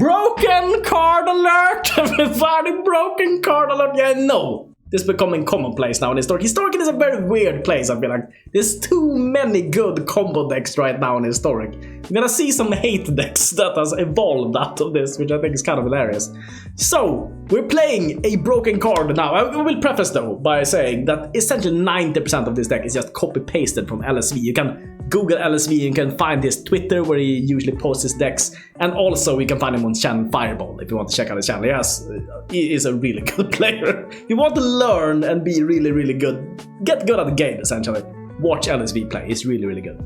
Broken card alert! Everybody, broken card alert! Yeah, no. This is becoming commonplace now in Historic. Historic is a very weird place, I feel like. There's too many good combo decks right now in Historic. We're gonna see some hate decks that has evolved out of this, which I think is kind of hilarious. So, we're playing a broken card now. I will preface though by saying that essentially 90% of this deck is just copy-pasted from LSV. You can Google LSV, you can find his Twitter where he usually posts his decks, and also you can find him on channel Fireball if you want to check out his channel. Yes, he is a really good player. If you want to learn and be really, really good, get good at the game essentially, watch LSV play. It's really, really good.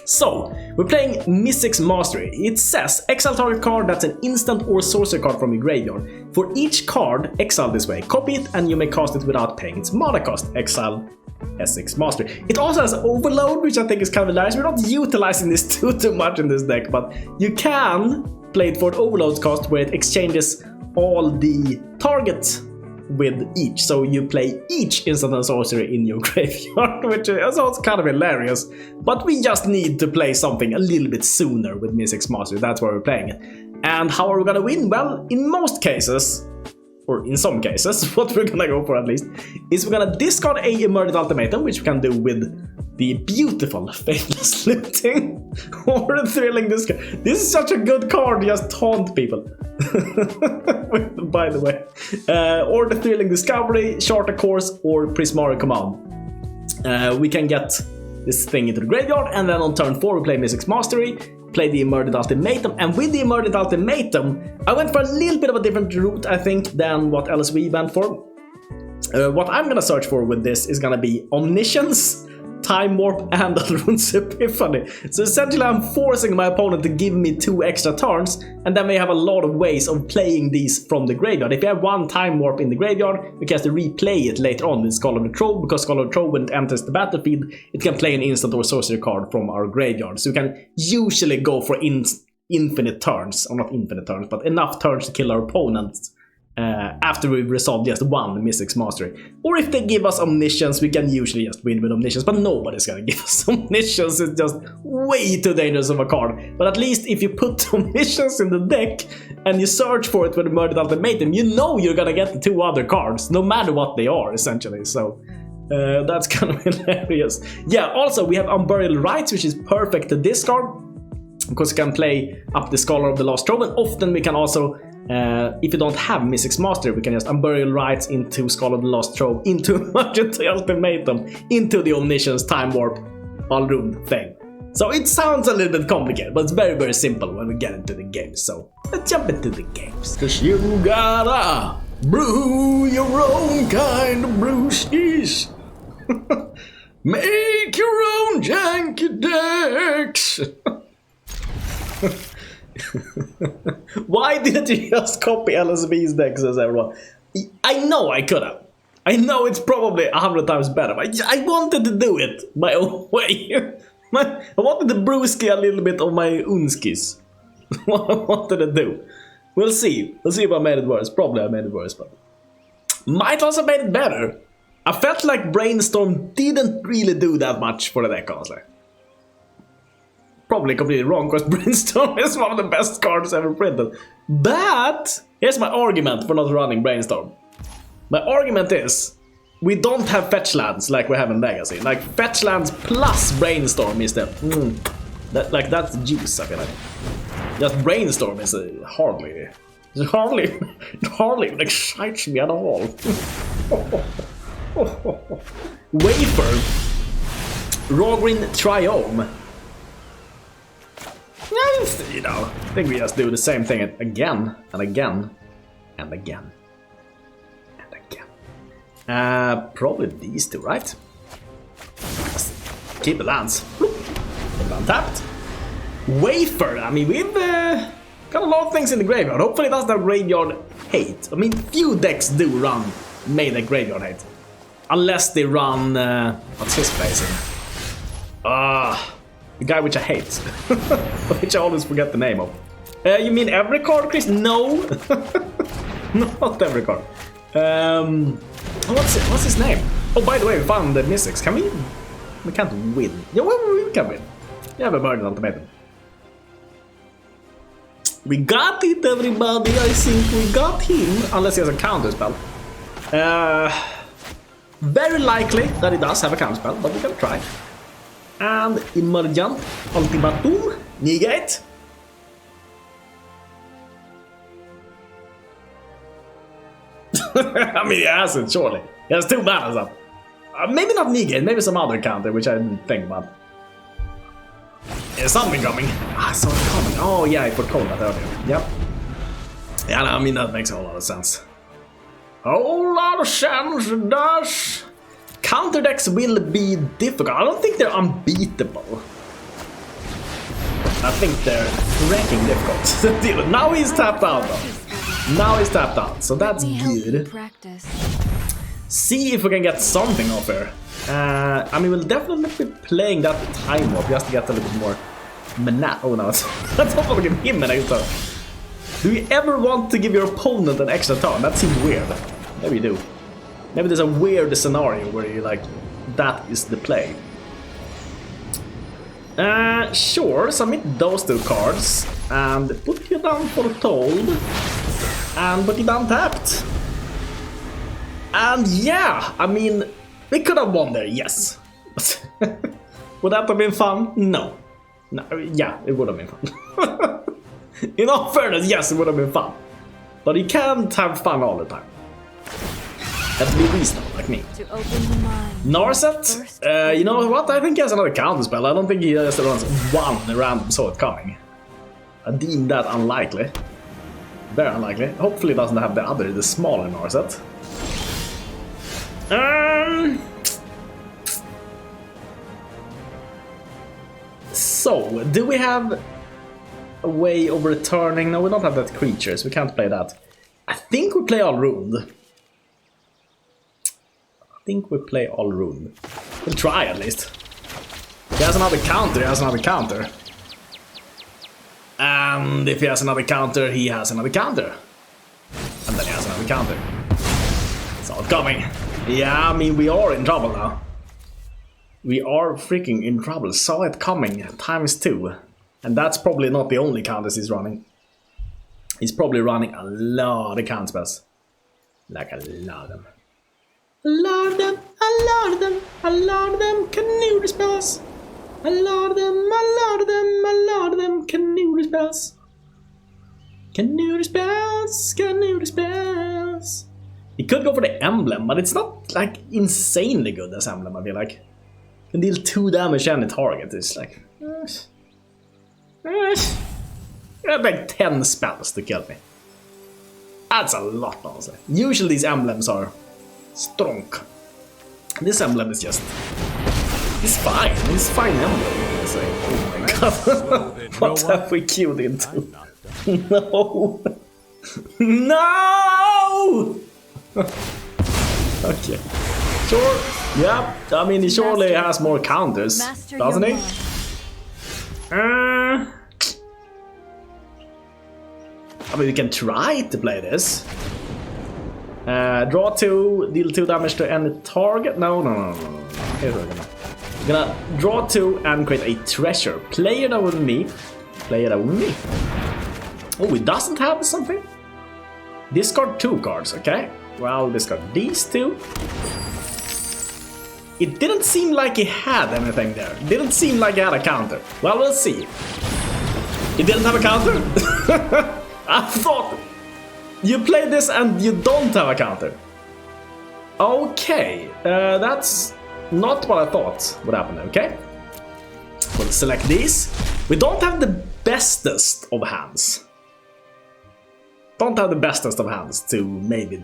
So, we're playing Mizzix Mastery. It says, exile target card that's an instant or sorcery card from your graveyard. For each card, exile this way. Copy it and you may cast it without paying its mana cost. Exile Mizzix Mastery. It also has Overload, which I think is kind of nice. We're not utilizing this too much in this deck, but you can play it for an Overload cost where it exchanges all the targets with each. So you play each instant and sorcery in your graveyard, which is kind of hilarious. But we just need to play something a little bit sooner with Mizzix Mastery. That's why we're playing it. And how are we gonna win? Well, in most cases, or in some cases, what we're gonna go for at least, is we're gonna discard a Emergent Ultimatum, which we can do with the beautiful Faithless Looting, or a Thrilling Discard. This is such a good card to just taunt people. By the way. Or the Thrilling Discovery, Shorter Course, or Prismari Command. We can get this thing into the graveyard, and then on turn 4 we play Mizzix Mastery, play the Emergent Ultimatum, and with the Emergent Ultimatum, I went for a little bit of a different route, I think, than what LSV went for. What I'm gonna search for with this is gonna be Omniscience, Time Warp, and Alrund's Epiphany. So essentially I'm forcing my opponent to give me 2 extra turns, and then we have a lot of ways of playing these from the graveyard. If you have 1 Time Warp in the graveyard, we can have to replay it later on with Scholar of Trove, because Scholar of Trove, when it enters the battlefield, it can play an instant or sorcery card from our graveyard. So we can usually go for infinite turns, or not infinite turns, but enough turns to kill our opponents after we've resolved just 1 Mizzix Mastery. Or if they give us Omniscience, we can usually just win with Omniscience, but nobody's gonna give us Omniscience. It's just way too dangerous of a card. But at least if you put Omniscience in the deck and you search for it with Emergent Ultimatum, you know you're gonna get the 2 other cards, no matter what they are, essentially. So that's kind of hilarious. Yeah, also we have Unburial Rites, which is perfect to discard, because you can play up the Scholar of the Lost Trove, and often we can also, if you don't have Mizzix Mastery, we can just Unburial Rites into Scholar of the Lost Trove, into Emergent Ultimatum, into the Omniscience Time Warp Alrund thing. So it sounds a little bit complicated, but it's very, very simple when we get into the game. So let's jump into the games. Cause you gotta brew your own kind of brewskis. Make your own janky decks. Why didn't you just copy LSV's decks as everyone? I know I could have. I know it's probably 100 times better, but I wanted to do it my own way. I wanted to brewski a little bit of my unskis. What I wanted to do. We'll see. We'll see if I made it worse. Probably I made it worse, but might also made it better. I felt like Brainstorm didn't really do that much for the deck, honestly. Probably completely wrong, because Brainstorm is one of the best cards ever printed. But here's my argument for not running Brainstorm. My argument is, we don't have fetch lands like we have in Legacy. Like, fetch lands plus Brainstorm is the that's juice, I feel like. Just Brainstorm is hardly even excites me at all. Wafer, Raugrin Triome. You know, I think we just do the same thing again and again and again and again. Probably these 2, right? Just keep the lands. Untapped. Wafer. I mean, we've got a lot of things in the graveyard. Hopefully, that's the graveyard hate. I mean, few decks do run MYTHIC graveyard hate, unless they run what's his place in? The guy which I hate, which I always forget the name of. You mean every card, Chris? No, not every card. What's his name? Oh, by the way, we found the Mizzix. Can we? We can't win. Yeah, we can win. You have Emergent Ultimatum. We got it, everybody. I think we got him. Unless he has a counter spell. Very likely that he does have a counter spell, but we're gonna try. And Emergent Ultimatum. Negate. I mean, he hasn't, surely. He has 2 banners up. Maybe not negate, maybe some other counter, which I didn't think about. Is something coming? I saw it coming. Oh, yeah, I foretold that earlier. Yep. Yeah, no, I mean, that makes a whole lot of sense. A whole lot of sense, it does. Counter decks will be difficult. I don't think they're unbeatable. I think they're wrecking difficult. Now he's tapped out, though. Now he's tapped out, so that's good. See if we can get something off here. I mean, we'll definitely be playing that time warp just to get a little bit more mana. Oh no, that's not gonna give him an extra turn. Do you ever want to give your opponent an extra turn? That seems weird. Maybe you do. Maybe there's a weird scenario where you like, that is the play. Sure, submit those 2 cards and put you down foretold and put you down tapped. And yeah, I mean, we could have won there, yes. Would that have been fun? No. No, yeah, it would have been fun. In all fairness, yes, it would have been fun. But you can't have fun all the time. Have to be reasonable, like me. Narset, you know what? I think he has another counter spell. I don't think he just runs 1 random saw it coming. I deem that unlikely. Very unlikely. Hopefully it doesn't have the smaller Narset. So, do we have a way of returning? No, we don't have that creature, so we can't play that. I think we play Alrund. We'll try at least. He has another counter, And if he has another counter, he has another counter. And then he has another counter. Saw it coming. Yeah, I mean, we are in trouble now. We are freaking in trouble. Saw it coming ×2. And that's probably not the only counters he's running. He's probably running a lot of counter spells. Like a lot of them. A lot of them, a lot of them, a lot of them cannoodle spells. A lot of them, a lot of them, a lot of them cannoodle spells. Cannoodle spells, cannoodle spells. He could go for the emblem, but it's not like insanely good as emblem, I feel like. Can deal 2 damage any target. It's like like 10 spells to kill me. That's a lot, honestly. Usually these emblems are strong. This emblem is just... It's fine. It's fine emblem. Oh my god. What have we queued into? No! No! Okay. Sure. Yeah. I mean, he surely has more counters, doesn't he? I mean, we can try to play this. Draw 2, deal 2 damage to any target. No. Here we're gonna draw 2 and create a treasure. Player that with me. Oh, it doesn't have something? Discard 2 cards, okay. Well, discard these 2. It didn't seem like he had anything there. It didn't seem like he had a counter. Well, we'll see. He didn't have a counter? I thought you play this and you don't have a counter. Okay, that's not what I thought would happen, okay? We'll select these. We don't have the bestest of hands. Don't have the bestest of hands to maybe...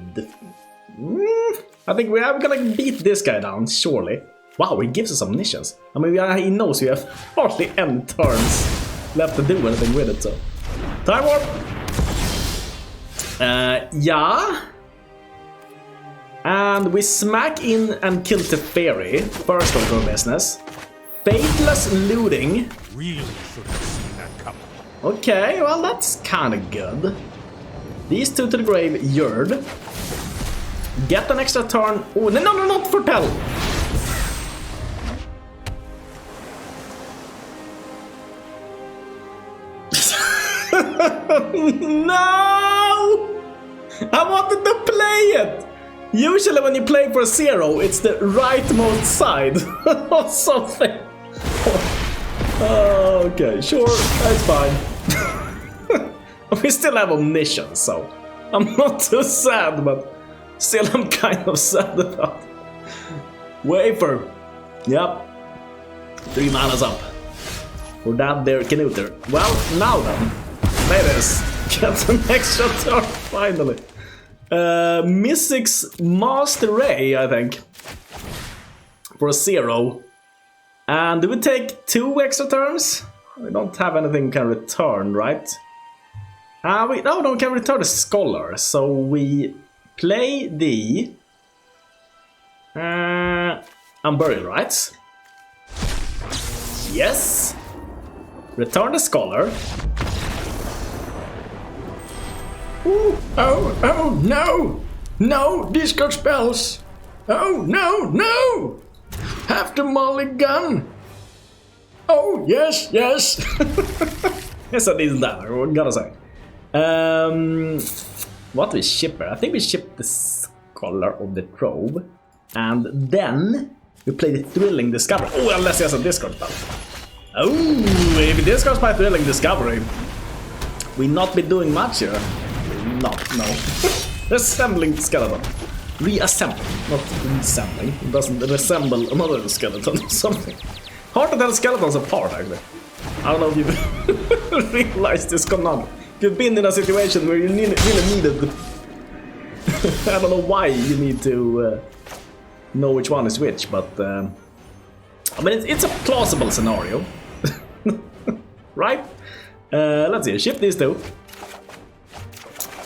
I think we are gonna beat this guy down, surely. Wow, he gives us Omniscience. I mean, he knows we have hardly any turns left to do anything with it, so... Time warp! Yeah. And we smack in and kill the fairy. First order of business. Faithless Looting. Really should have seen that coming. Okay, well that's kinda good. These 2 to the grave, Yurd. Get an extra turn. Oh, no, not foretell. No! I wanted to play it! Usually when you play for 0, it's the rightmost side of something. Okay, sure, that's fine. We still have Omniscience, so I'm not too sad, but still I'm kind of sad about it. Wafer. Yep. 3 mana's up. For that there Canuter. Well, now then. Play this. Get an extra turn, finally. Mizzix Master Ray, I think. For 0. And do we take 2 extra turns? We don't have anything can return, right? We can return the Scholar. So we play the Unburial Rites. Yes. Return the Scholar. Ooh. Oh, no! No, discard spells! Oh, no! Have to mulligan! Oh, yes! Yes, I did that, I gotta say. What we ship here? I think we ship the Scholar of the Trove. And then we play the Thrilling Discovery. Oh, unless he has a discard spell. Oh, if he discards my Thrilling Discovery, we not be doing much here. No. Resembling skeleton. Reassembling, not resembling. It doesn't resemble another skeleton or something. Hard to tell skeletons apart, actually. I don't know if you realized this command. You've been in a situation where you really needed. I don't know why you need to know which one is which, but I mean it's a plausible scenario, right? Let's see. Ship these two.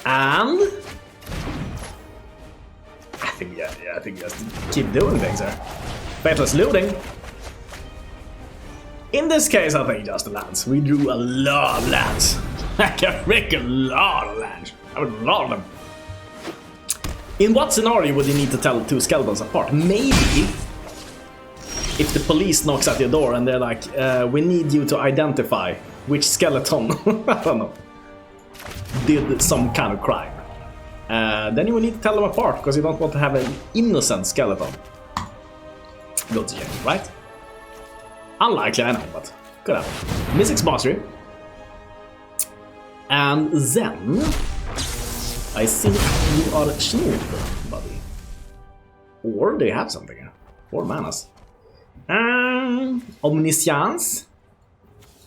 And I think just keep doing things here. Faithless Looting. In this case, I think just the lands. We drew a lot of lands. Like a freaking lot of lands. I would love them. In what scenario would you need to tell 2 skeletons apart? Maybe if the police knocks at your door and they're like, we need you to identify which skeleton, I don't know, did some kind of crime. Then you will need to tell them apart, because you don't want to have an innocent skeleton go to jail, right? Unlikely, I know, but could happen. Mizzix Mastery. And then I think you are sneered, buddy. Or they have something here. 4 manas. Omniscience.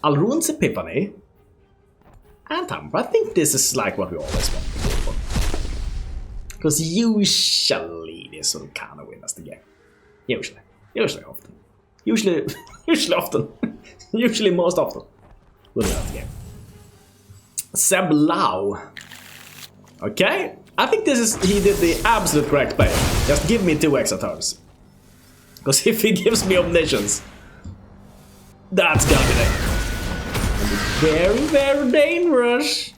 Alrund's Epiphany. And time. I think this is like what we always want to go for. Because usually this will kind of win us the game. Usually often. Usually often. Usually most often. We'll win the game. Seb Lau. Okay. I think this is he did the absolute correct play. Just give me 2 extra turns. Because if he gives me Omniscience, that's gonna be there. Very, very dangerous.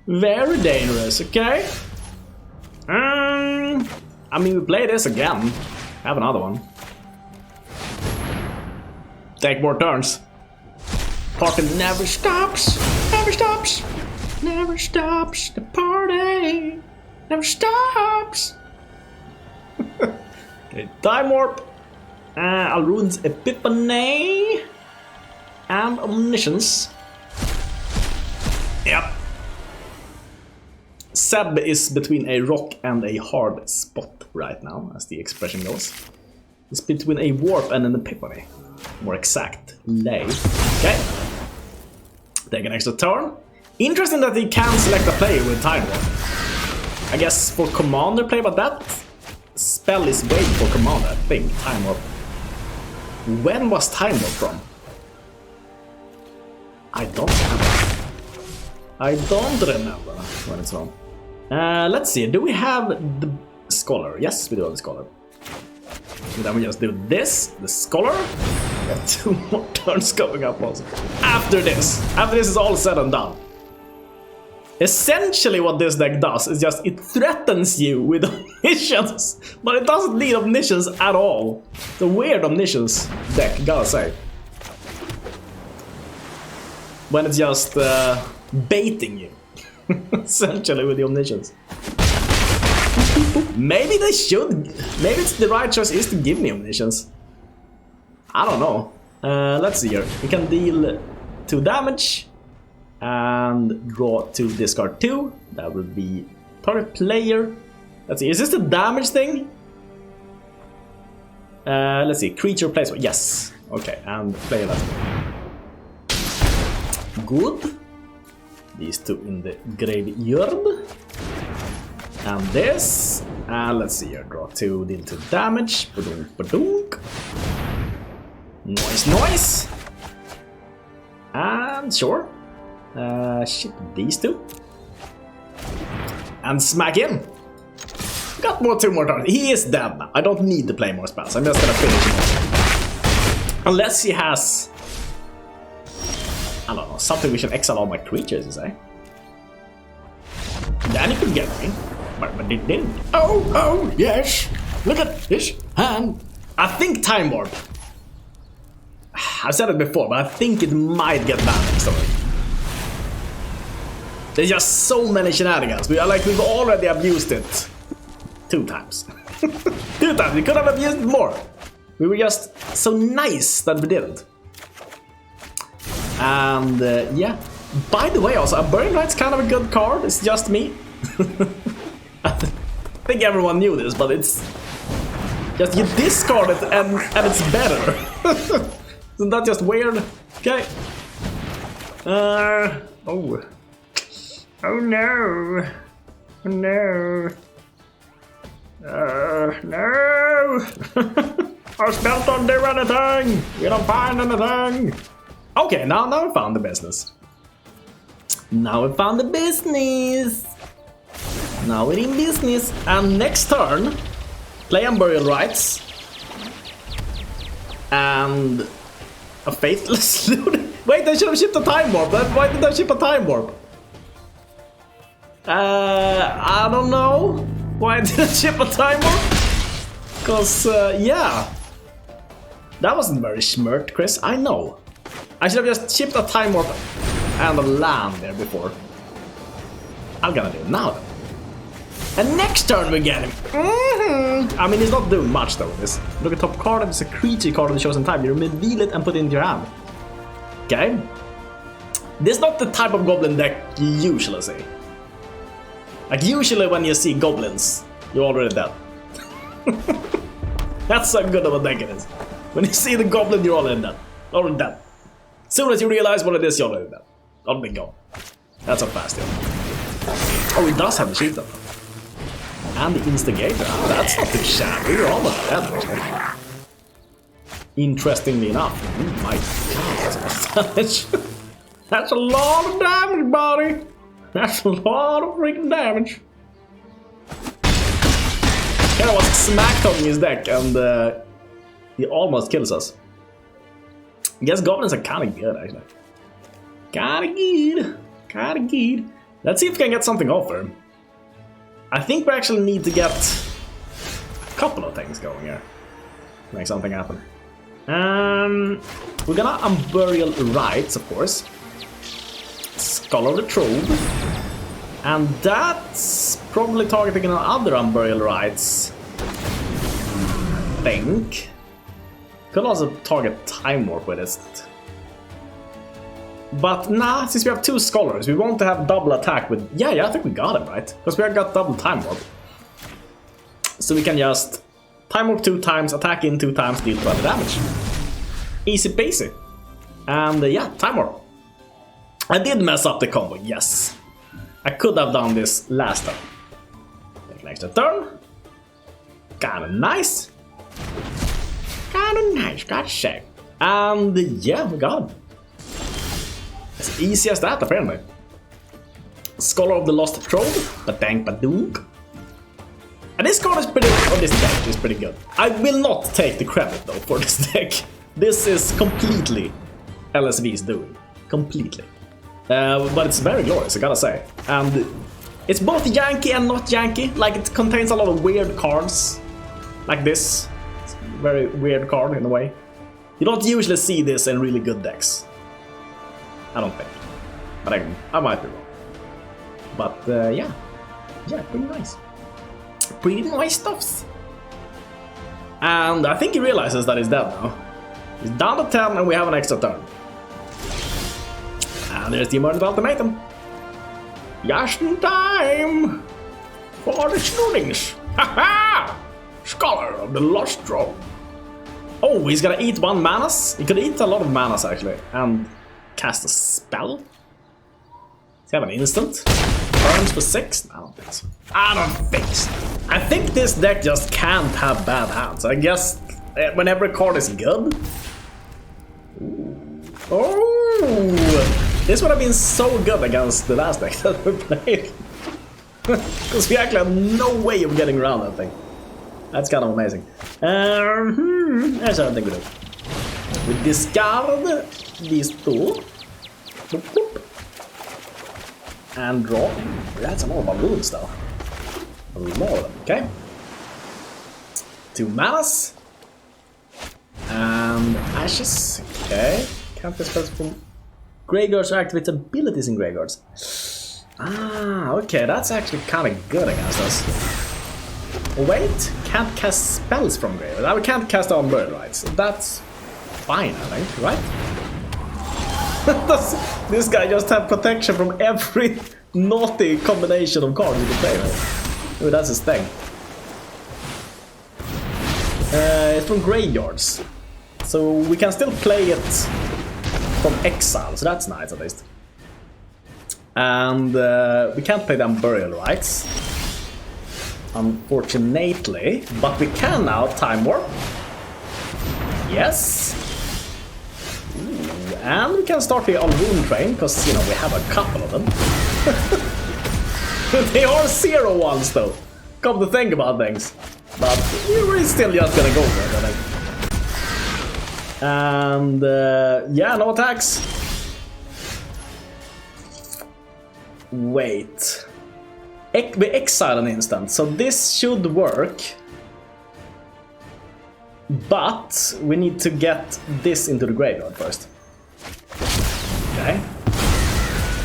Very dangerous, okay? I mean, we play this again. Have another one. Take more turns. Party never stops. Never stops. Never stops. The party never stops. Okay, Time Warp. Alrund's Epiphany. And Omniscience. Yep. Seb is between a rock and a hard spot right now, as the expression goes. It's between a warp and an epiphany. More exact, lay. Okay. Take an extra turn. Interesting that he can select a player with Time Warp. I guess for Commander play, but that spell is way for Commander, I think. Time Warp. When was Time Warp from? I don't remember. I don't remember when it's from. Let's see, do we have the Scholar? Yes, we do have the Scholar. And then we just do this, the Scholar. We have 2 more turns coming up also. After this is all said and done. Essentially what this deck does is just it threatens you with Omniscience, but it doesn't need Omniscience at all. It's a weird Omniscience deck, gotta say. When it's just baiting you. Essentially with the Omniscience. Maybe they should. Maybe it's the right choice is to give me Omniscience. I don't know. Let's see here. We can deal 2 damage and draw 2, discard 2. That would be target player. Let's see. Is this the damage thing? Let's see. Creature plays. Yes. Okay. And player last. Good. These 2 in the graveyard. And this. And let's see here. Draw 2, deal 2 damage. Badunk, badunk. Noise. And sure. Shit, these 2. And smack him. Got 2 more turns. He is dead now. I don't need to play more spells. I'm just gonna finish him off. Unless he has... I don't know, something we should exile all my creatures, you say? Then he could get me. But it didn't. Oh, yes. Look at this hand. I think Time Warp. I've said it before, but I think it might get banned next time. There's just so many shenanigans. We've already abused it 2 times. 2 times. We could have abused it more. We were just so nice that we didn't. And yeah. By the way, also, Unburial Rites kind of a good card. It's just me. I think everyone knew this, but it's just you discard it and it's better. Isn't that just weird? Okay. Oh no. Oh no. No. Our spell don't do anything. We don't find anything. Okay, now we found the business. Now we found the business. Now we're in business. And next turn, play Unburial Rites. And a Faithless Looting. Wait, I should have shipped a Time Warp. Why did I ship a Time Warp? I don't know. Why did I ship a Time Warp? Because, yeah. That wasn't very smart, Chris. I know. I should have just shipped a Time Warp and a land there before. I'm gonna do it now then. And next turn we get him. I mean, he's not doing much though. This. Look at top card. It's a creature card of the chosen time. You reveal it and put it into your hand. Okay. This is not the type of goblin deck you usually see. Like usually when you see goblins, you're already dead. That's how good of a deck it is. When you see the goblin, you're already dead. Already dead. As soon as you realize what it is, you're already dead. Already gone. That's how fast it is. Oh, he does have the shield though. And the Instigator. That's not too shabby. You're almost dead, actually. Interestingly enough. Oh my god, that's a lot of damage. That's a lot of damage, buddy. That's a lot of freaking damage. Here I was smack-talking his deck and he almost kills us. I guess goblins are kind of good, actually. Kinda good. Let's see if we can get something off her. I think we actually need to get a couple of things going here to make something happen. We're gonna Unburial Rites, of course. Scholar of the Trove. And that's probably targeting another Unburial Rites. I think. Could also target Time Warp with it. But nah, since we have 2 Scholars, we want to have double attack with... Yeah, I think we got him, right? Because we have got double Time Warp. So we can just Time Warp 2 times, attack in 2 times, deal 12 damage. Easy peasy. And yeah, Time Warp. I did mess up the combo, yes. I could have done this last time. Take an extra turn. Kinda nice. Gotta say. And yeah, we got him. As easy as that, apparently. Scholar of the Lost Trove, Badank Badunk. And this card is pretty good, or this deck is pretty good. I will not take the credit though for this deck. This is completely LSV's doing. Completely. But it's very glorious, I gotta say. And it's both Yankee and not Yankee. Like, it contains a lot of weird cards. Like this. It's a very weird card in a way. You don't usually see this in really good decks. I don't think. But I might be wrong. But yeah, pretty nice. Pretty nice stuffs. And I think he realizes that he's dead now. He's down to 10 and we have an extra turn. And there's the Emergent Ultimatum. Just in time for the shootings. Haha! Scholar of the Lost Trove. Oh, he's gonna eat 1 manas? He could eat a lot of manas actually. And cast a spell? Does he have an instant? Burns for 6? I don't think so. I don't think so. I think this deck just can't have bad hands. I guess when every card is good. Ooh. Oh! This would have been so good against the last deck that we played. Because we actually have no way of getting around that thing. That's kind of amazing. That's what I think we do. We discard these 2. Boop, boop. And draw. That's some more balloons though. A lot of them, okay? 2 manas. And ashes, okay. Can't discuss from graveyards or activate abilities in graveyards. Ah, okay, that's actually kind of good against us. Wait, can't cast spells from graveyard. I can't cast Unburial Rites. That's fine, I think, right? Does this guy just have protection from every naughty combination of cards you can play, right? Oh, that's his thing. It's from graveyards. So we can still play it from exile, so that's nice at least. And we can't play the Unburial Rites, unfortunately, but we can now Time Warp. Yes. Ooh, and we can start the Alrund train, because, you know, we have a couple of them. They are 0-1s though, come to think about things. But we're still just gonna go for it, I think. And yeah, no attacks. Wait. We exile an instant, so this should work. But we need to get this into the graveyard first. Okay.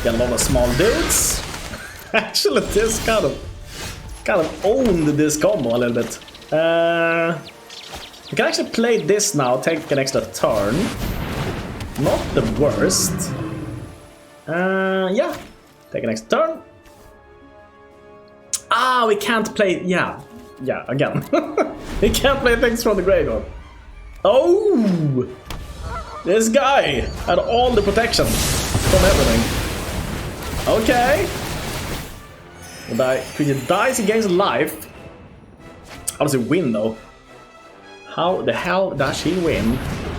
Get a lot of small dudes. Actually, this kind of owned this combo a little bit. We can actually play this now, take an extra turn. Not the worst. Yeah, take an extra turn. Ah, we can't play. Yeah, again. We can't play things from the graveyard. Oh, this guy had all the protection from everything. Okay. Creature dies, he gains life. How does he win though? How the hell does he win?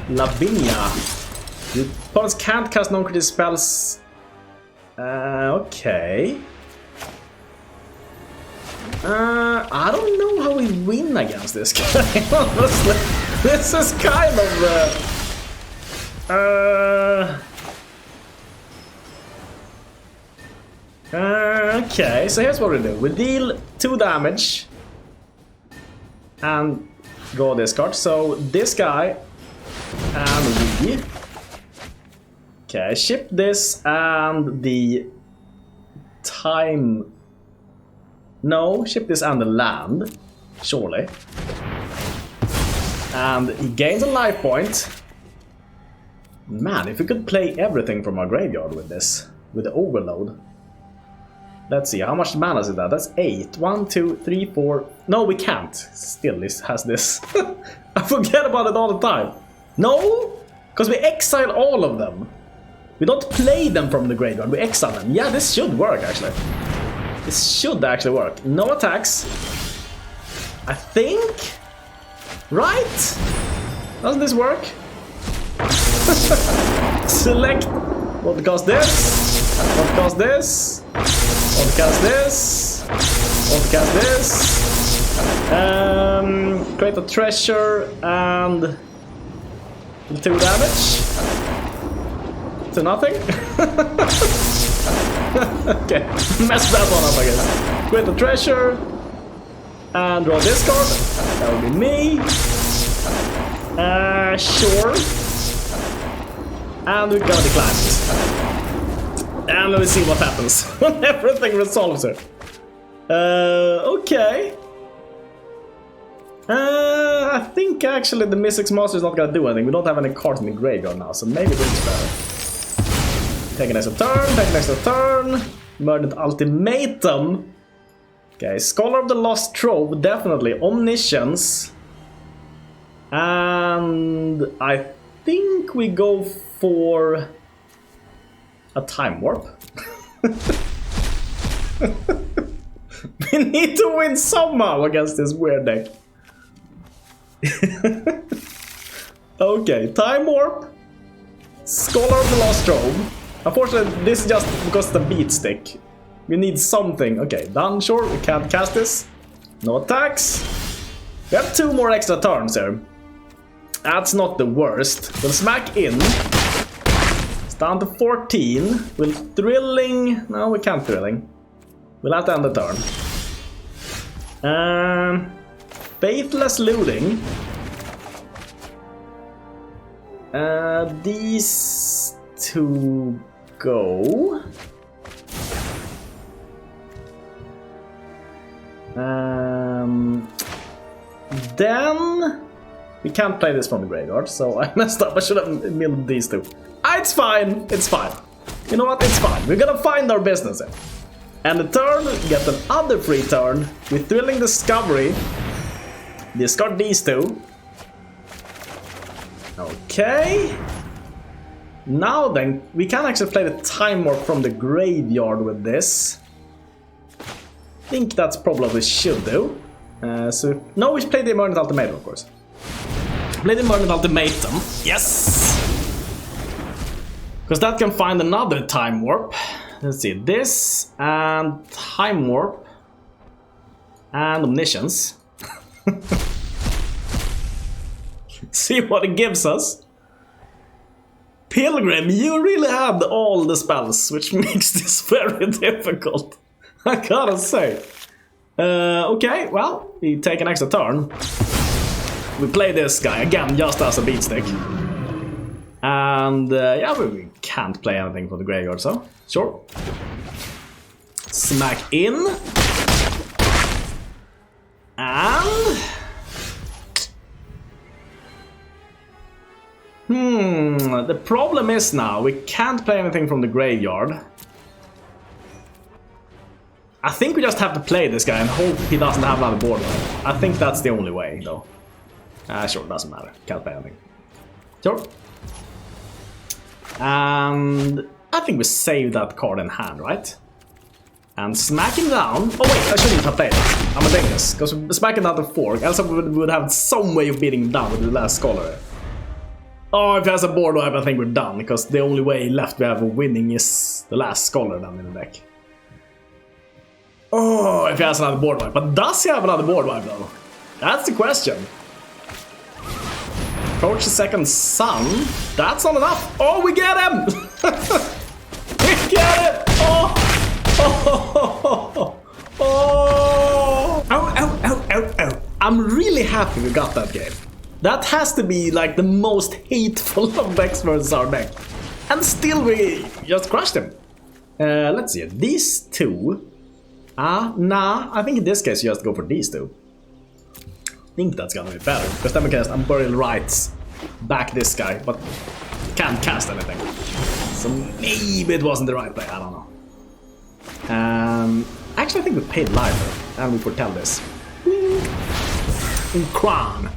Lavinia. The opponents can't cast non-critical spells. Okay. I don't know how we win against this guy, honestly. This is kind of... okay, so here's what we do. We deal 2 damage and draw this card. So this guy and we... Okay, ship this and the time... No, ship this and the land, surely. And he gains a life point. Man, if we could play everything from our graveyard with this, with the overload. Let's see, how much mana is that? That's 8. 1, 2, 3, 4... No, we can't. Still, this has this. I forget about it all the time. No? Because we exile all of them. We don't play them from the graveyard, we exile them. Yeah, this should work, actually. This should actually work. No attacks. I think? Right? Doesn't this work? Select what costs this, what costs this, what costs this, what costs this. Create a treasure and 2 damage to nothing. Okay, mess that one up, I guess. Create a treasure and draw this card. That would be me. Sure. And we're gonna decline this. And let's see what happens when everything resolves here. Okay. I think actually the Mizzix Master is not gonna do anything. We don't have any cards in the graveyard now, so maybe this is better. Take an extra turn, take an extra turn. Emergent Ultimatum. Okay, Scholar of the Lost Trove, definitely. Omniscience. And I think we go for a Time Warp. We need to win somehow against this weird deck. Okay, Time Warp. Scholar of the Lost Trove. Unfortunately, this is just because the beat stick. We need something. Okay, done, sure. We can't cast this. No attacks. We have 2 more extra turns here. That's not the worst. We'll smack in. It's down to 14. We'll thrilling. No, we can't thrilling. We'll have to end the turn. Faithless Looting. These 2 go. Then we can't play this from the graveyard, so I messed up. I should have milled these 2. It's fine. It's fine. You know what? It's fine. We're gonna find our business here. And the turn, get another free turn with Thrilling Discovery. Discard these 2. Okay. Now then, we can actually play the Time Warp from the graveyard with this. I think that's probably what we should do. No, we should play the Emergent Ultimatum, of course. Play the Emergent Ultimatum. Yes! Because that can find another Time Warp. Let's see, this and Time Warp and Omniscience. See what it gives us. Pilgrim, you really had all the spells, which makes this very difficult. I gotta say. Okay, well, we take an extra turn. We play this guy again, just as a beat stick. And yeah, we can't play anything from the graveyard, so sure. Smack in. And the problem is now we can't play anything from the graveyard. I think we just have to play this guy and hope he doesn't have another board. I think that's the only way, though. Sure, doesn't matter. Can't play anything. Sure. And I think we saved that card in hand, right? And smack him down. Oh wait, I shouldn't have played it. I'm a dingus, because we're smacking down to 4. Else we would have some way of beating him down with the last Scholar. Oh, if he has a board wipe, I think we're done, because the only way left we have of winning is the last Scholar down in the deck. Oh, if he has another board wipe. But does he have another board wipe, though? That's the question. Approach the second sun. That's not enough. Oh, we get him! We get it! Oh! Oh! Oh! Ow, ow, ow, ow, ow. I'm really happy we got that game. That has to be like the most hateful of decks versus our deck. And still we just crushed him. Let's see. These 2. Nah. I think in this case you just go for these 2. I think that's gonna be better. Because then we can just Unburial Rites. Back this guy, but can't cast anything. So maybe it wasn't the right play. I don't know. Actually, I think we paid live and we foretell this. In Crown.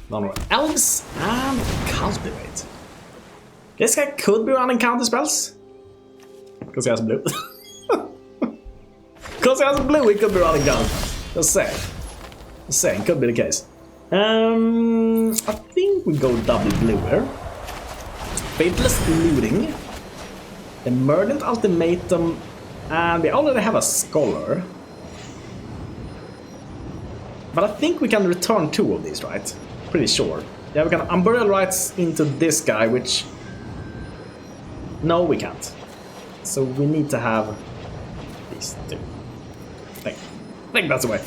More Elves and Cultivate. This guy could be running counter spells. Because he has blue. Because he has blue, he could be running counter spells. Just saying. Just saying, could be the case. I think we go double blue here. Faithless Looting. Emergent Ultimatum. And we already have a Scholar. But I think we can return 2 of these, right? Pretty sure. Yeah, we can Unburial Rites into this guy, which... No, we can't. So we need to have these 2. I think that's the way.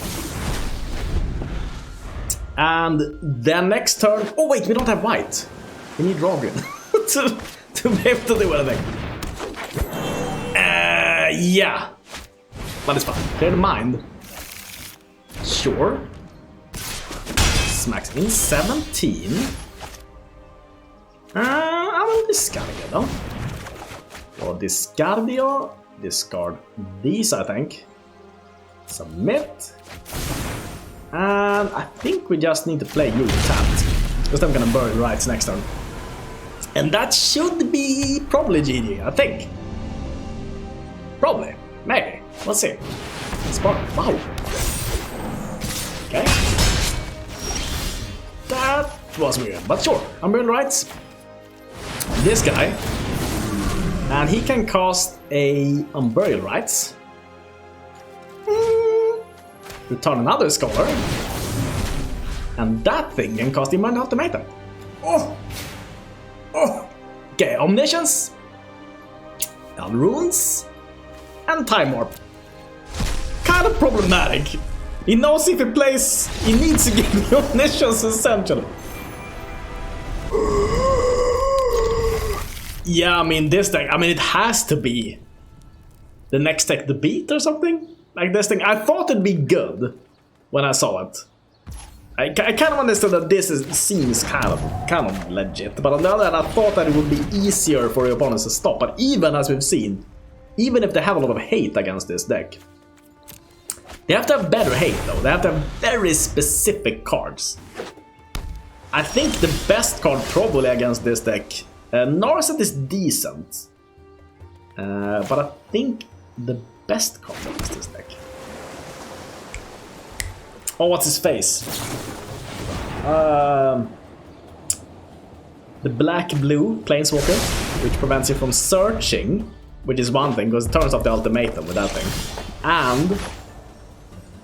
And then next turn... Oh wait, we don't have white. We need Raugrin to be able to do anything. Yeah. But it's fine. Clear the mind. Sure. Smacks in 17. I will discard it though. Or discardio. Discard these, I think. Submit. And I think we just need to play you tapped. Because I'm gonna burn rights next turn. And that should be probably GG, I think. Probably. Maybe. Let's see. Spark. Wow. Okay. That was weird, but sure. Unburial Rites. This guy. And he can cast a Unburial Rites. Return another Scholar. And that thing can cast Emergent Ultimatum. Oh! Oh! Okay, Omniscience. Alrunds. And Time Warp. Kind of problematic. He knows if he plays, he needs to get the Omniscience essentially. Yeah, I mean this deck, it has to be the next deck to beat or something? Like this thing, I thought it'd be good when I saw it. I kind of understood that this seems kind of legit, but on the other hand, I thought that it would be easier for your opponents to stop. But even as we've seen, even if they have a lot of hate against this deck, they have to have better hate though. They have to have very specific cards. I think the best card probably against this deck, Narset is decent, but I think the best card against this deck. Oh, what's his face? The black-blue Planeswalker, which prevents you from searching, which is one thing, because it turns off the ultimatum with that thing. And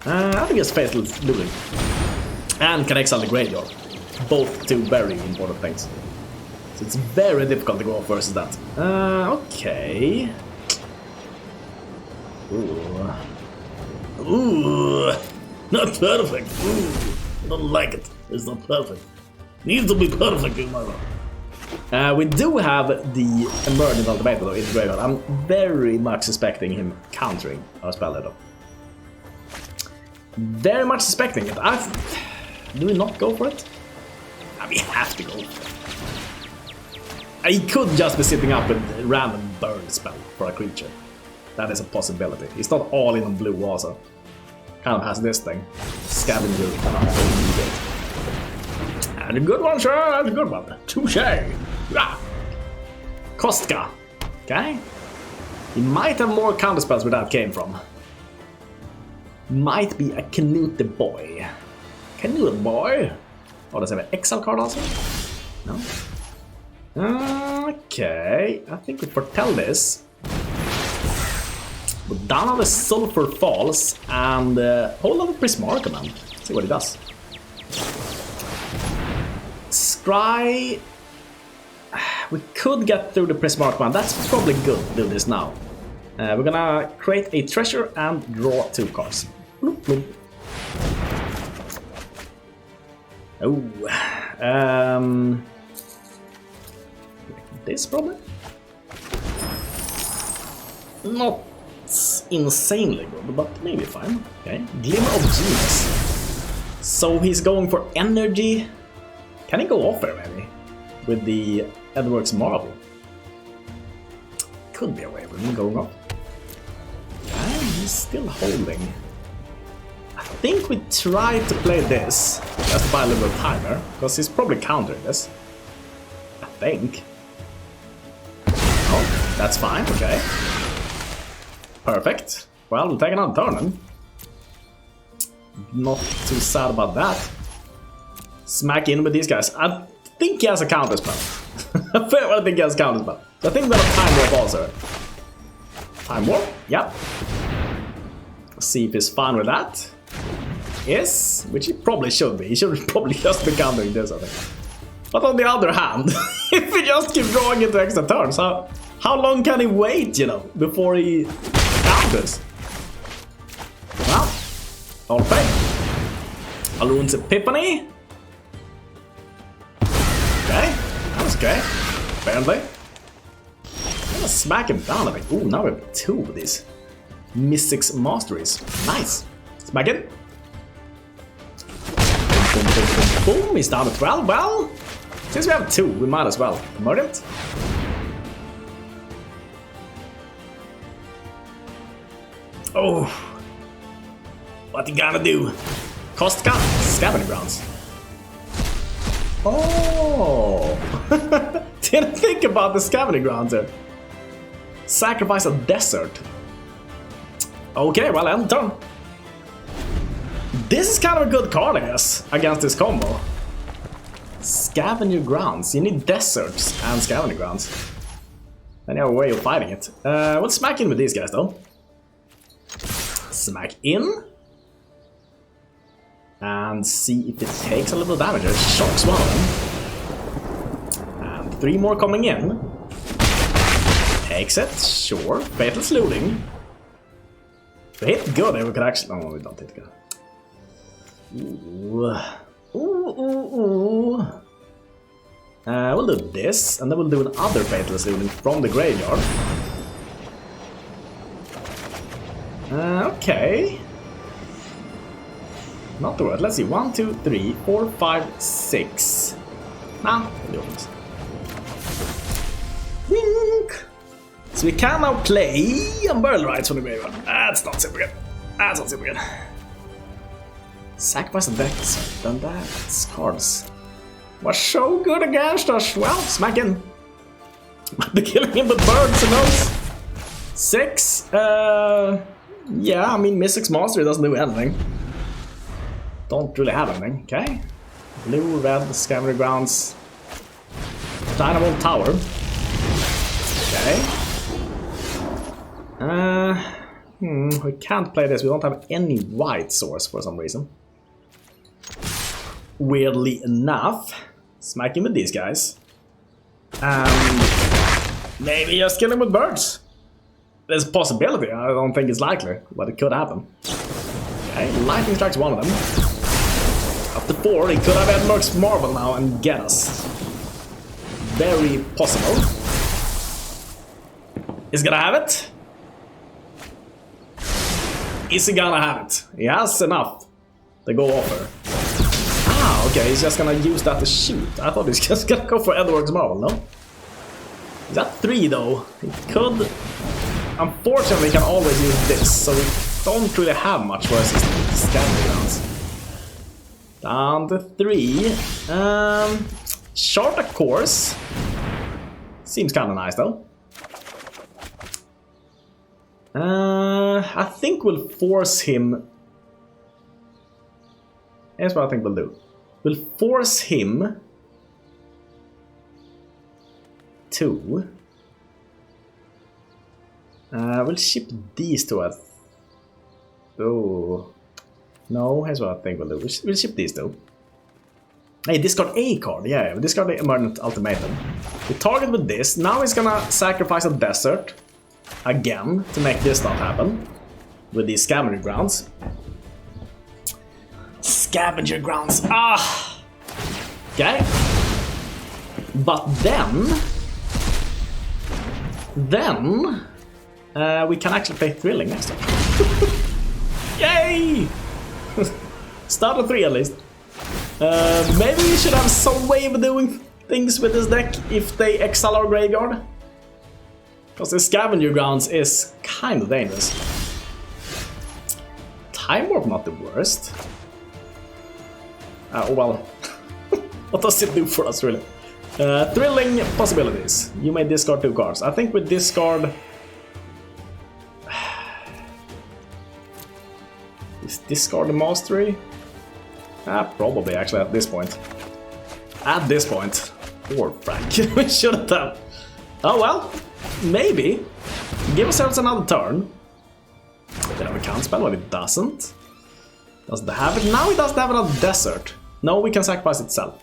I think it's Faithless Looting. And can exile the graveyard. Both two very important things. So it's very difficult to go off versus that. Okay. Ooh. Not perfect. Ooh. I don't like it. It's not perfect. Needs to be perfect in my life. We do have the Emergent Ultimatum though in the graveyard. I'm very much suspecting him countering our spell though. Very much suspecting it. Do we not go for it? We have to go for it. He could just be sitting up with a random burn spell for a creature. That is a possibility. He's not all in on blue also. Kind of has this thing. Scavenger. And a good one, sir. And a good one. Touche. Yeah. Kostka. Okay. He might have more counterspells where that came from. Might be a Canute the Boy. Canute Boy? Oh, does he have an exile card also? No? Okay. I think we foretell this. We're down on the Sulfur Falls and hold on the Prismari Command. See what it does. Scry. We could get through the Prismari Command. That's probably good to do this now. We're gonna create a treasure and draw 2 cards. Bloop, bloop. Oh. This probably? Not insanely good, but maybe fine. Okay, Glimmer of Genius. So he's going for energy. Can he go off here maybe? With the Edward's Marvel? Could be a way with him going off. And he's still holding. I think we try to play this just by a little timer, because he's probably countering this. I think. Oh, that's fine, okay. Perfect. Well, we'll take another turn then. Not too sad about that. Smack in with these guys. I think he has a counterspell. I think he has a counterspell. I think we're gonna Time Warp also. Time Warp? Yep. Let's see if he's fine with that. Yes, which he probably should be. He should probably just be countering this, I think. But on the other hand, if we just keep drawing into extra turns, how long can he wait, you know, before he counters? Well, all right. Alrund's Epiphany. Okay, that's okay. Apparently. I'm gonna smack him down a bit. Ooh, now we have 2 of these. Mizzix Masteries. Nice. Smack it. Boom, boom, boom, boom, boom. He's down to 12. Well, since we have 2, we might as well. Emergent. Oh. What you gonna do? Cost cut. Scavenging Grounds. Oh. Didn't think about the Scavenging Grounds there. Sacrifice a desert. Okay, well, end turn. This is kind of a good card, I guess, against this combo. Scavenger Grounds. You need deserts and Scavenger Grounds. Then you have a way of fighting it. We'll smack in with these guys, though. Smack in. And see if it takes a little damage. It shocks one of them. And 3 more coming in. Takes it, sure. Faithless Looting. We hit good, we could actually... No, we don't hit good. Ooh. Ooh, ooh, ooh. We'll do this, and then we'll do another Faithless Looting from the graveyard. Okay. Not the word. Let's see. 1, 2, 3, 4, 5, 6. Nah, we'll do it. Wink! So we can now play Unburial Rites from the graveyard. That's not super good. That's not super good. Sacrifice the decks. Done that. It's cards. Was so good against us. Well, smack in. Might be killing him with birds, who knows? 6. Yeah, I mean, Mizzix Mastery doesn't do anything. Don't really have anything. Okay. Blue, red, Scavenger Grounds. Dynamo Tower. Okay. We can't play this. We don't have any white source for some reason. Weirdly enough. Smack him with these guys. And maybe just kill him with birds. There's a possibility. I don't think it's likely, but it could happen. Okay, lightning strikes one of them. Up to 4, he could have had Merc's Marble now and get us. Very possible. Is he gonna have it? Is he gonna have it? He has enough to go offer. Ah, okay, he's just gonna use that to shoot. I thought he was just gonna go for Edward's Marble, no? Is that 3 though? He could... Unfortunately, he can always use this, so we don't really have much versus Scavenger Grounds. Down to 3. Short a course. Seems kinda nice though. I think we'll force him. Here's what I think we'll do. We'll force him to. We'll ship these to us. Oh. No, here's what I think we'll do. We'll ship these two. Hey, discard a card. Yeah, we discard the Emergent Ultimatum. We target with this. Now he's gonna sacrifice a desert. Again, to make this not happen. With these Scavenger Grounds. Scavenger Grounds. Ah! Okay. But then... we can actually play Thrilling next time. Yay! Start at 3 at least. Maybe we should have some way of doing things with this deck if they exile our graveyard. Because the Scavenger Grounds is kind of dangerous. Time Warp not the worst. Well, what does it do for us really? Thrilling possibilities. You may discard 2 cards. I think we discard... Is discard the Mastery? Probably actually at this point. At this point. Or Frank. We shouldn't have. Oh well. Maybe. Give ourselves another turn. Then we can't spell when it doesn't. Doesn't have it. Now it doesn't have another desert. No, we can sacrifice itself.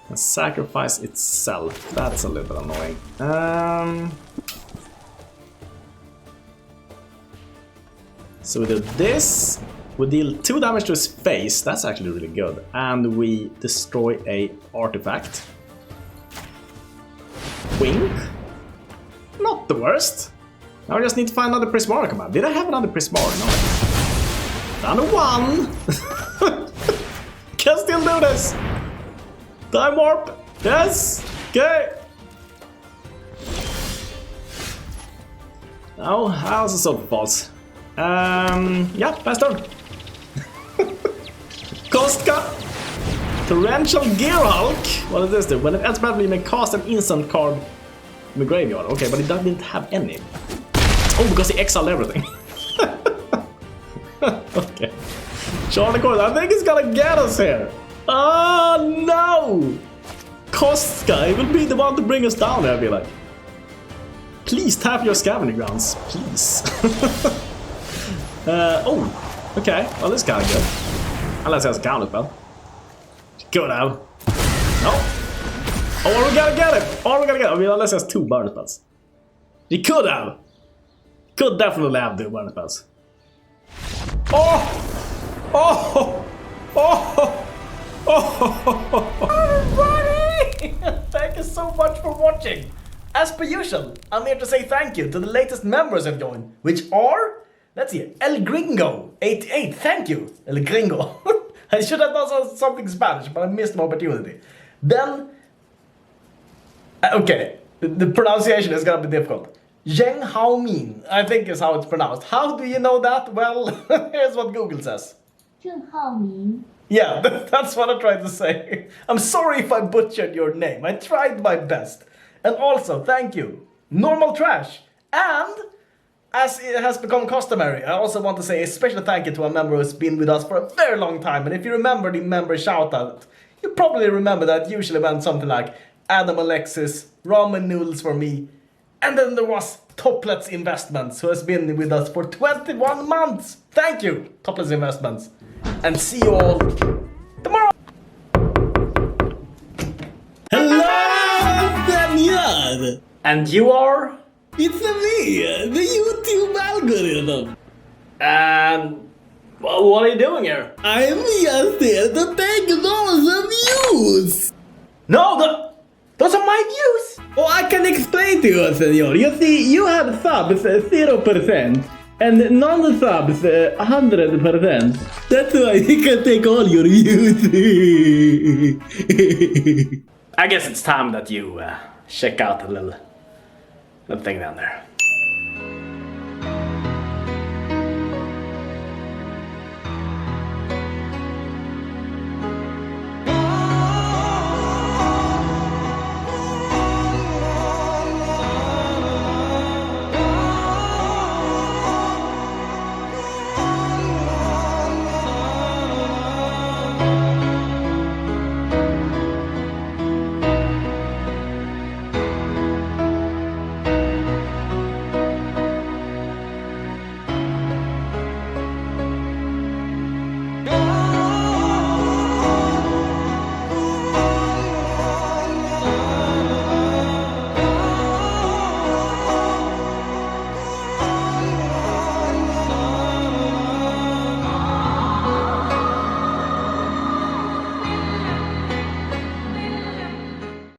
Can sacrifice itself. That's a little bit annoying. So we do this. We deal 2 damage to his face. That's actually really good. And we destroy a artifact. Wink. Not the worst. Now I just need to find another Prismari Command. Did I have another Prismari? No. Another one! Can still do this! Time warp! Yes! Okay! Oh, how's the Sulfur Falls? Yeah, pass turn. Kostka! Torrential Gearhulk! What does this do? When it ends battle, you may cast an instant card from the graveyard. Okay, but it didn't have any. Oh, because he exiled everything. Okay. Charlie Course, I think he's gonna get us here. Oh no! Kostka, he will be the one to bring us down there, I feel like. Please tap your scavenging grounds, please. Oh, okay. Well, this is kind of good. Unless it has a counter spell. Go now. No. Oh, we gotta get it. Oh, we gotta get it. I mean, unless it has 2 burn spells. He could have. Could definitely have 2 burn spells. Oh! Oh! Oh! Oh! Everybody! Thank you so much for watching. As per usual, I'm here to say thank you to the latest members I've joined, which are, let's see, El Gringo 88. Thank you, El Gringo. I should have done something Spanish, but I missed my opportunity. Then, okay, the pronunciation is gonna be difficult. Zheng Hao Min, I think is how it's pronounced. How do you know that? Well, here's what Google says. Zheng Hao Min. Yeah, that's what I tried to say. I'm sorry if I butchered your name. I tried my best. And also, thank you, Normal Trash. And, as it has become customary, I also want to say a special thank you to a member who's been with us for a very long time. And if you remember the member shoutout, you probably remember that usually went something like Adam Alexis, Ramen Noodles for me, and then there was Toplets Investments, who has been with us for 21 months. Thank you, Toplets Investments. And see you all tomorrow. Hello! And you are? It's me, the YouTube algorithm. And well, what are you doing here? I'm just here to take those views. No, those are my views. Oh, I can explain to you, senor. You see, you have subs 0% and non-subs 100%. That's why you can take all your views. I guess it's time that you check out the little thing down there.